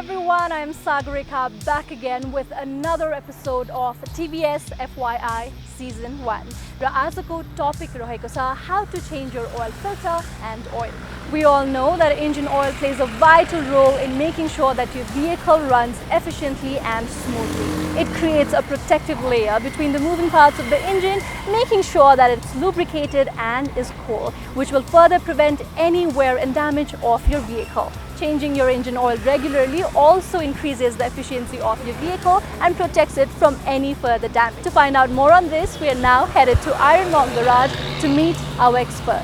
everyone, I'm Sagarika back again with another episode of TVS FYI Season 1. र आजको topic रहेको छ how to change your oil filter and oil. We all know that engine oil plays a vital role in making sure that your vehicle runs efficiently and smoothly. It creates a protective layer between the moving parts of the engine, making sure that it's lubricated and is cool, which will further prevent any wear and damage of your vehicle. Changing your engine oil regularly also increases the efficiency of your vehicle and protects it from any further damage. To find out more on this, we are now headed to Iron Monk Garage to meet our expert.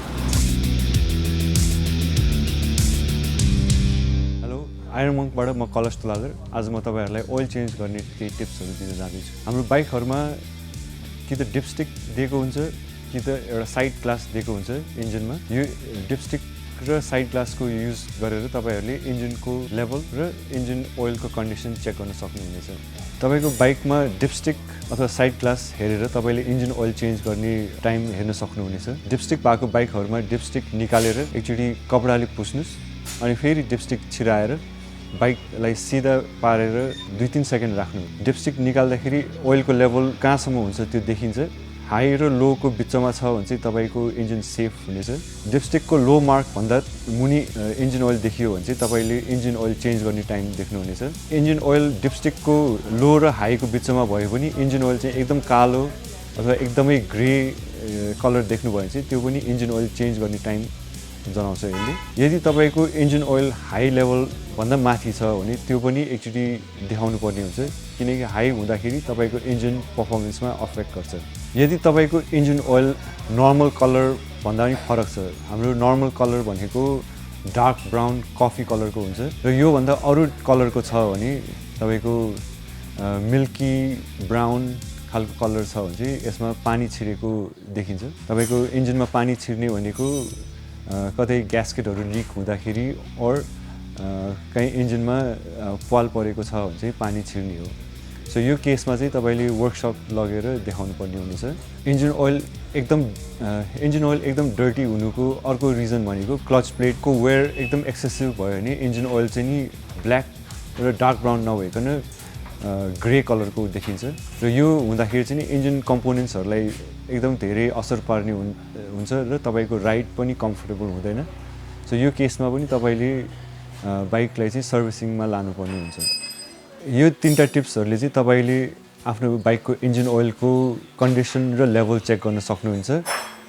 Hello, Iron Monk बाट म कलश तुलाधर. आज म तपाईहरुलाई oil change गर्ने केही टिप्सहरु दिन जाँदैछु. हाम्रो बाइकहरुमा कि त डिपस्टिक दिएको हुन्छ कि त एउटा साइड ग्लास दिएको हुन्छ इन्जिनमा. यो डिपस्टिक र साइड ग्लासको युज गरेर तपाईहरुले इन्जिनको लेभल र इन्जिन ओइलको कन्डिसन चेक गर्न सक्नुहुनेछ. तपाईको बाइकमा डिपस्टिक अथवा साइड ग्लास हेरेर तपाईले इन्जिन ओइल चेन्ज गर्ने टाइम हेर्न सक्नुहुनेछ. डिपस्टिक भएको बाइकहरुमा डिपस्टिक निकालेर एकचोटी कपडाले पुस्नुस् अनि फेरि डिपस्टिक छिराएर बाइकलाई सिधा पारेर 2-3 सेकेन्ड राख्नु. डिपस्टिक निकाल्दाखेरि ओइलको लेभल कहाँसम्म हुन्छ त्यो देखिन्छ. हाई र लो को बिचमा छ भने चाहिँ तपाईको इन्जिन सेफ हुनेछ. डिपस्टिकको लो मार्क भन्दा मुनि इन्जिन ओइल देखियो भने चाहिँ तपाईले इन्जिन ओइल चेन्ज गर्ने टाइम देख्नुहुनेछ. इन्जिन ओइल डिपस्टिकको लो र हाई को बिचमा भयो भने इन्जिन ओइल चाहिँ एकदम कालो अथवा एकदमै ग्रे कलर देख्नु भयो भने चाहिँ त्यो पनि इन्जिन ओइल चेन्ज गर्ने टाइम जनाउँछ यसले. यदि तपाईको इन्जिन ओइल हाई लेभल भन्दा माथि छ भने त्यो पनि एकचोटी देखाउनु पर्ने हुन्छ किनकि हाई हुँदाखेरि तपाईको इन्जिन परफर्मेन्समा अफेक्ट गर्छ. यदि तपाईको इन्जिन ओइल नर्मल कलर भन्दा पनि फरक छ. हाम्रो नर्मल कलर भनेको डार्क ब्राउन कफी कलरको हुन्छ र यो भन्दा अरु कलरको छ भने तपाईको मिल्की ब्राउन खालको कलर छ भने चाहिँ यसमा पानी छिरेको देखिन्छ. तपाईको इन्जिनमा पानी छिर्ने भनेको कतै ग्यास्केटहरु लिक हुँदाखेरि और कहीं इन्जिनमा पाल परेको छ भने चाहिँ पानी छिर्ने हो. सो यो केसमा चाहिँ तपाईले वर्कशप लगेर देखाउनु पर्ने हुनेछ. इन्जिन ओइल एकदम डर्टी हुनुको अर्को रिजन भनेको क्लच प्लेटको वेयर एकदम एक्सेसिभ भयो भने इन्जिन ओइल चाहिँ नि ब्ल्याक र डार्क ब्राउन नभइकन ग्रे कलरको देखिन्छ र यो हुँदाखेरि चाहिँ नि इन्जिन कम्पोनेन्ट्सहरुलाई एकदम धेरै असर पार्ने हुन्छ र तपाईको राइड पनि कम्फर्टेबल हुँदैन. सो यो केसमा पनि तपाईले बाइकलाई चाहिँ सर्भिसिङमा लानुपर्ने हुन्छ. यो तीनटा टिप्सहरुले चाहिँ तपाईले आफ्नो बाइकको इन्जिन ओइलको कन्डिसन र लेभल चेक गर्न सक्नुहुन्छ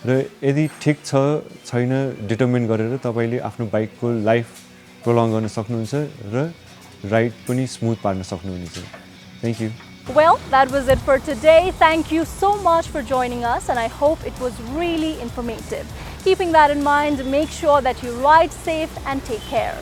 र यदि ठीक छ छैन डिटरमाइन गरेर तपाईले आफ्नो बाइकको लाइफ प्रोलङ गर्न सक्नुहुन्छ र राइड पनि स्मुथ पार्न सक्नुहुनेछ. Thank you. Well, that was it for today. Thank you so much for joining us and I hope it was really informative. Keeping that in mind, make sure that you ride safe and take care.